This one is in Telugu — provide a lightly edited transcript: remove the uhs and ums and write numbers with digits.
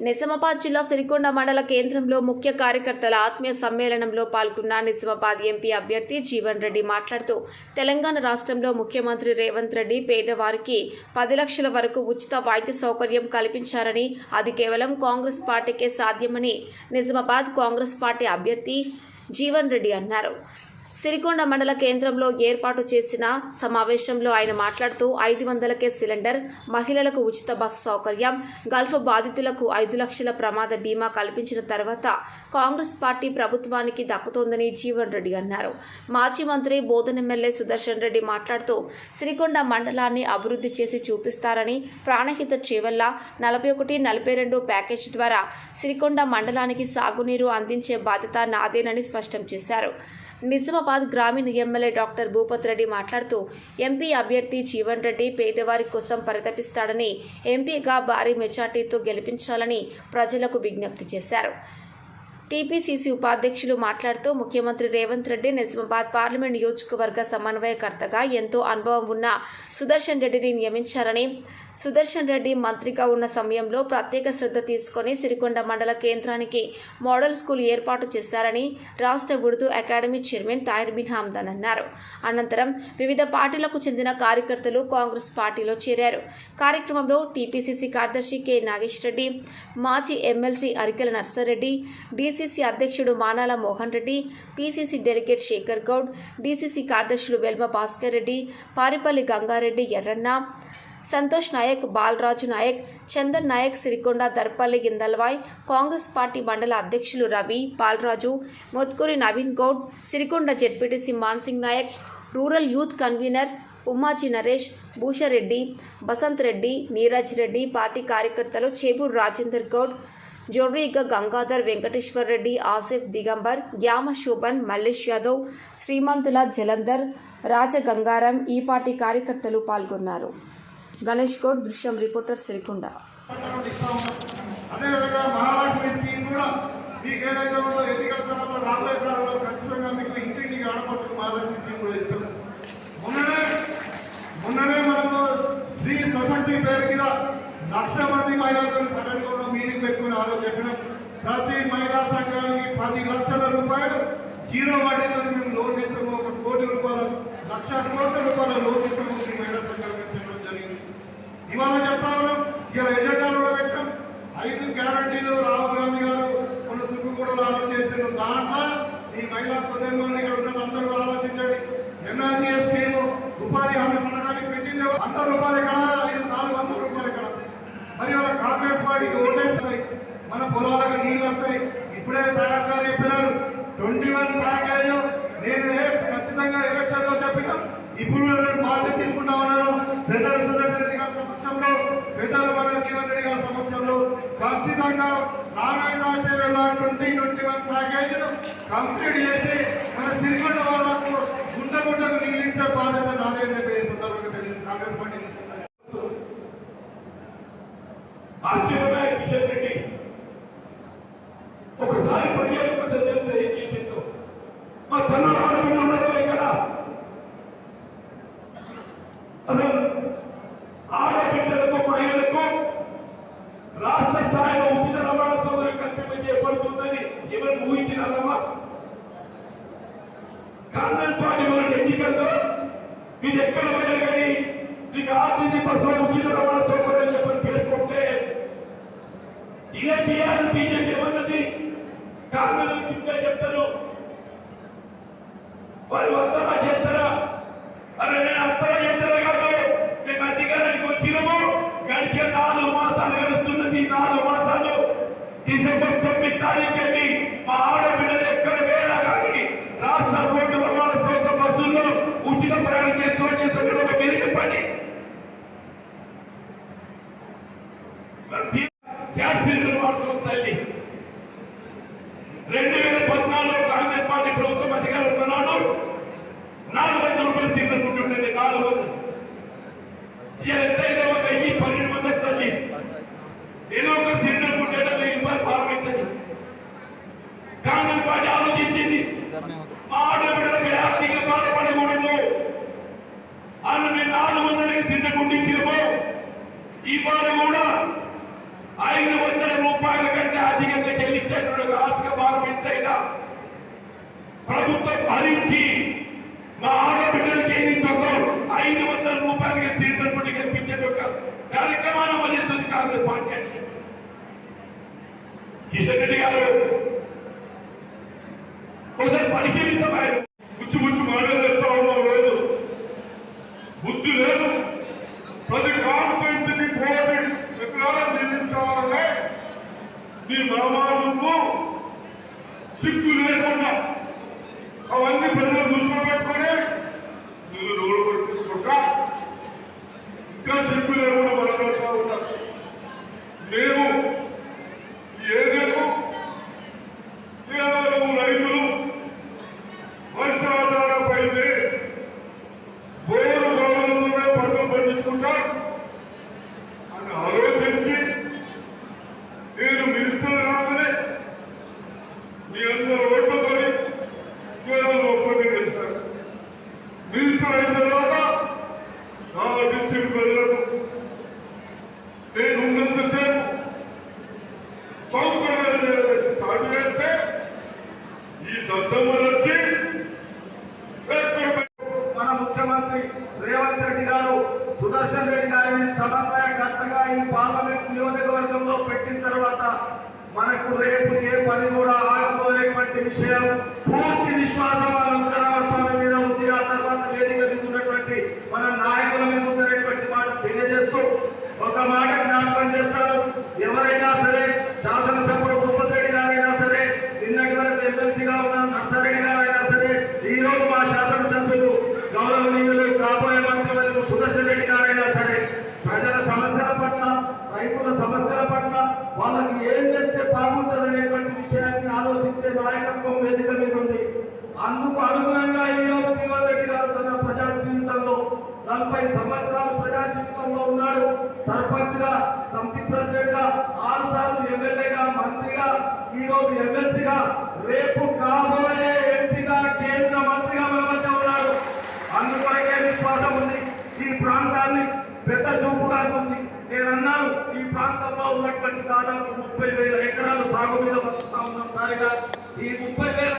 నిజామాబాద్ జిల్లా సిరికొండ మండల కేంద్రంలో ముఖ్య కార్యకర్తల ఆత్మీయ సమ్మేళనంలో పాల్గొన్న నిజామాబాద్ ఎంపీ అభ్యర్థి జీవన్ రెడ్డి మాట్లాడుతూ తెలంగాణ రాష్ట్రంలో ముఖ్యమంత్రి రేవంత్ రెడ్డి పేదవారికి 10 లక్షల వరకు ఉచిత వైద్య సౌకర్యం కల్పించారని అది కేవలం కాంగ్రెస్ పార్టీకే సాధ్యమని నిజామాబాద్ కాంగ్రెస్ పార్టీ అభ్యర్థి జీవన్ రెడ్డి అన్నారు. సిరికొండ మండల కేంద్రంలో ఏర్పాటు చేసిన సమావేశంలో ఆయన మాట్లాడుతూ 500కే సిలిండర్, మహిళలకు ఉచిత బస్సు సౌకర్యం, గల్ఫ్ బాధితులకు 5 లక్షల ప్రమాద బీమా కల్పించిన తర్వాత కాంగ్రెస్ పార్టీ ప్రభుత్వానికి దక్కుతోందని జీవన్ రెడ్డి అన్నారు. మాజీ మంత్రి బోధన్ ఎమ్మెల్యే సుదర్శన్ రెడ్డి మాట్లాడుతూ సిరికొండ మండలాన్ని అభివృద్ధి చేసి చూపిస్తారని, ప్రాణహిత చేవల్ల 41-42 ప్యాకేజీ ద్వారా సిరికొండ మండలానికి సాగునీరు అందించే బాధ్యత నాదేనని స్పష్టం చేశారు. నిజామాబాద్ గ్రామీణ ఎమ్మెల్యే డాక్టర్ భూపత్ రెడ్డి మాట్లాడుతూ ఎంపీ అభ్యర్థి జీవన్ రెడ్డి పేదవారి కోసం పరితపిస్తాడని, ఎంపీగా భారీ మెజార్టీతో గెలిపించాలని ప్రజలకు విజ్ఞప్తి చేశారు. టీపీసీసీ ఉపాధ్యక్షులు మాట్లాడుతూ ముఖ్యమంత్రి రేవంత్ రెడ్డి నిజామాబాద్ పార్లమెంట్ నియోజకవర్గ సమన్వయకర్తగా ఎంతో అనుభవం ఉన్న సుదర్శన్ రెడ్డిని నియమించారని, సుదర్శన్ రెడ్డి మంత్రిగా ఉన్న సమయంలో ప్రత్యేక శ్రద్ధ తీసుకొని సిరికొండ మండల కేంద్రానికి మోడల్ స్కూల్ ఏర్పాటు చేశారని రాష్ట్ర ఉర్దూ అకాడమీ చైర్మన్ తాహిర్ బిన్ హమ్దాన్ అన్నారు. అనంతరం వివిధ పార్టీలకు చెందిన కార్యకర్తలు కాంగ్రెస్ పార్టీలో చేరారు. కార్యక్రమంలో టీపీసీసీ కార్యదర్శి కె నాగేష్ రెడ్డి, మాజీ ఎమ్మెల్సీ అరికెల నర్సారెడ్డి, డీసీసీ అధ్యక్షుడు Manala Mohan Reddy, PCC delegate Shekhar Goud, DCC కార్యదర్శులు వెల్మ భాస్కర్ రెడ్డి, పారిపల్లి గంగారెడ్డి ఎర్రన్న, సంతోష్ నాయక్, బాలరాజు నాయక్, చందన్ నాయక్, సిరికొండ దర్పల్లి గిందల్వాయ్, కాంగ్రెస్ పార్టీ మండల అధ్యక్షులు Ravi, Balaraju, Motkuri Naveen Goud, Sirikonda ZPTC Mansingh Nayak, rural youth convener Ummaji Naresh, Bhushareddy, Basant Reddy, Neeraj Reddy, party కార్యకర్తలు చేబూర్ రాజేందర్ గౌడ్, జోడ్రిగ గంగాధర్, వెంకటేశ్వర్ రెడ్డి, ఆసిఫ్, దిగంబర్, గ్యామ శోభన్, మల్లేష్ యాదవ్, శ్రీమంతుల జలంధర్, రాజగంగారం ఈ పార్టీ కార్యకర్తలు పాల్గొన్నారు. గణేష్ గౌడ్, దృశ్యం రిపోర్టర్, సిరికొండ. అదేవిధంగా మహాలక్ష్మి స్కీమ్ కూడా మీకు ఏదైతే ఉందో ఎన్నికల తర్వాత రాబోయే కాలంలో ఖచ్చితంగా మీకు ఇంటింటికి ఆడపడుతున్న మహాలక్ష్మి స్కీమ్ కూడా ఇస్తుంది. మొన్ననే మనము స్త్రీ సొసైటీ పేరు మీద 1,00,000 మంది మహిళలతో పర్యటనలో మీటింగ్ పెట్టుకుని ఆ రోజు చెప్పినాం. ప్రతి మహిళా సంఘానికి 10 లక్షల రూపాయలు జీరో వడ్డీతో మేము లోన్ ఇస్తాము. 1 కోటి రూపాయలు, 1,00,000 కోట్ల రూపాయల లోన్ ఇస్తాము మహిళా సంఘాలకు చెప్పడం జరిగింది. ఇవాళ చెప్తా ఉన్నాం, ఇలా ఎజెండాలు కూడా పెట్టాం. 5 గ్యారంటీలు రాహుల్ గాంధీ గారు మన తుక్కుగూడలో అనౌన్స్ చేసిన దాంట్లో ఈ మహిళా స్వదేశాన్ని ఇక్కడ ఉన్న అందరూ ఆలోచించండి. ఎన్ఆర్జీఎస్ స్కీమ్ ఉపాధి హామీ పథకానికి పెట్టింది 100 రూపాయలు ఎక్కడ, 400 రూపాయలు ఎక్కడ. మరి వాళ్ళ కాంగ్రెస్ పార్టీకి ఓటేస్తాయి, మన పొలాలకు నీళ్ళు వస్తాయి. ఇప్పుడే తయారు గారు చెప్పినారు 21 ప్యాకేజ్ నేను ఖచ్చితంగా ఎలక్షన్ లో చెప్పినాం. ఇప్పుడు నేను బాధ్యత తీసుకుంటా ఉన్నాను. పెద్దల సుదర్శన్ రెడ్డి గారి సమక్షంలో, పెద్దల మన జీవన్ రెడ్డి గారి సమక్షంలో ఖచ్చితంగా నారాయణ 2021 ప్యాకేజీను కంప్లీట్ చేసి మన సిరికొండ వాళ్ళకు గుండెకు నిలిచే బాధ్యత నాదే సందర్భంగా తెలియదు. కాంగ్రెస్ పార్టీ ఆశ్చర్యమే కిషన్ రెడ్డి ఒకసారి ప్రజలకు చెప్తే ఏం చేసిందో మా తన ఆడపిల్ల ఉన్నదో ఇక్కడ అసలు ఆడబిడ్డలకు, మహిళలకు రాష్ట్ర స్థాయిలో ఉచిత రవాణా సౌకర్యం కల్పించబడుతుందని ఎవరు ఊహించినారమ్మా? కాంగ్రెస్ పార్టీ మన ఎన్నికల్లో ఇది ఎక్కడ పోయారు కానీ మీకు ఆర్టీసీ బస్సులో ఉచిత రవాణా సౌకర్యం చెప్పని పేర్కొంటే ఇదే బీఆర్ బీజేపీ ఏమన్నది? కాంగ్రెస్ చుట్టే చెప్తారు, వారు అంతరా చేస్తారా? అరే నేను అంతరా చేస్తారా కాదు, మేము అధికారానికి వచ్చినాము. గడిచే 4 మాసాలు గడుస్తున్నది. 4 మాసాలు డిసెంబర్ 9 తారీఖుని మా ఆడబిడ్డలు ఎక్కడ వేడా కానీ రాష్ట్ర రోడ్డు రవాణా సంస్థ బస్సుల్లో ఉచిత ప్రయాణం చేస్తున్న సందర్భంగా మీరు చెప్పండి. గ్యాస్ సిలిండర్ వాడుతున్న తల్లి 2014లో కాంగ్రెస్ పార్టీ ప్రభుత్వం అధికారంలో ఉన్నాడు. 400 రూపాయలు సిలిండర్ ఉంటుండే 400. ఎంతైతే ఒక 1012 మంది తల్లి ఏదో ఒక సిలిండర్ ఉంటే 1000 రూపాయలు భారం అవుతుంది. కాంగ్రెస్ పార్టీ ఆలోచించింది మా ఆడబిడ్డలకు ఆర్థిక బాధపడకూడదు అని మేము 400 సిలిండర్ గుండించినాము. ఇవాళ కూడా 500 రూపాయల కంటే అధికంగా చెల్లించేటువంటి ఆర్థిక భారం ఎంతైనా ప్రభుత్వం భరించి మా ఆడబిడ్డలకి ఏదైతుందో 500 రూపాయలకి సిలిండర్ పుట్టి కల్పించే ఒక కార్యక్రమాన్ని అమలుతుంది కాంగ్రెస్ పార్టీ అని కిషన్ రెడ్డి గారు ఒకసారి పరిశీలించబోయారు. ముచ్చు మాటలు చెప్తా ఉన్నాం. రోజు బుద్ధి లేదు. 10 కాన్స్టిట్యూన్సీని 40 ఎకరాలు నిర్మిస్తామంటే నీ మామా నువ్వు సిగ్గు లేకుండా అవన్నీ ప్రజలు దృష్టిలో పెట్టుకొని మీరు రోడ్డు పెట్టుకుంటా ఇంకా సిగ్గు లేకుండా మాట్లాడుతూ ఉంటారు. మేము ఈ ఏరియాకు కేవలం రైతులు వర్షాధారపైనే బోరు గౌరవంలోనే పంటలు పండించుకుంటారు అని ఆలోచించి నేను మినిస్టర్ కాగానే మీ అందరూ ఓట్లతోని కేవలం ఒక్కటి చేశారు. మినిస్టర్ అయిన తర్వాత నా డిస్ట్రిక్ట్ ప్రజలకు నేను ఉన్నంతసేపు సౌకర్యాలు స్టార్ట్ చేస్తే ఈ దద్దమ్మలు వచ్చి మన ముఖ్యమంత్రి రేవంత్ రెడ్డి గారు సుదర్శన్ రెడ్డి గారిని సమన్వయకర్తగా ఈ పార్లమెంట్ నియోజకవర్గంలో పెట్టిన తర్వాత మనకు రేపు ఏ పని కూడా ఆగబోయేటువంటి విషయం పూర్తి విశ్వాసం మన ఉత్తరామస్వామి మీద ఉంది. ఆ తర్వాత వేదిక మీద ఉన్నటువంటి మన నాయకుల మీద ఉన్నటువంటి మాట తెలియజేస్తూ ఒక మాట జ్ఞాపకం చేస్తాను. ఎవరైనా సరే శాసనసభ్యుడు భూపతి రెడ్డి గారైనా సరే, నిన్నటి వరకు ఎమ్మెల్సీగా ఉన్న నర్సారెడ్డి గారైనా సరే, ఈ రోజు మా శాసనసభ్యులు గౌరవనీయులు కాబోయే మంత్రి సుదర్శన్ రెడ్డి గారైనా సరే, ప్రజల సమస్యల పట్ల, రైతుల సమస్యల పట్ల వాళ్ళకి ఏం చేస్తే బాగుంటుంది అనేటువంటి విషయాన్ని ఆలోచించే నాయకత్వం వేదిక మీద ఉంది. అందుకు అనుగుణంగా ఈ రోజు జీవన్ రెడ్డి గారు తన ప్రజా జీవితంలో 40 సంవత్సరాలు ప్రజా జీవితంలో ఉన్నాడు. సర్పంచ్ గా, సమితి ప్రెసిడెంట్ గా, 6 సార్లు ఎమ్మెల్యేగా, మంత్రిగా, ఈ రోజు ఎమ్మెల్సీగా, రేపు కాబోయే ఎంపీగా, కేంద్ర మంత్రిగా మన మధ్య ఉన్నాడు. అందుకొరకే విశ్వాసం ఉంది. ఈ ప్రాంతాన్ని పెద్ద చూపుగా చూసి నేనన్నాను, ఈ ప్రాంతంలో ఉన్నటువంటి దాదాపు 30,000 ఎకరాలు సాగు మీద బతుకుతా ఉన్నాం. సరిగా ఈ 30,000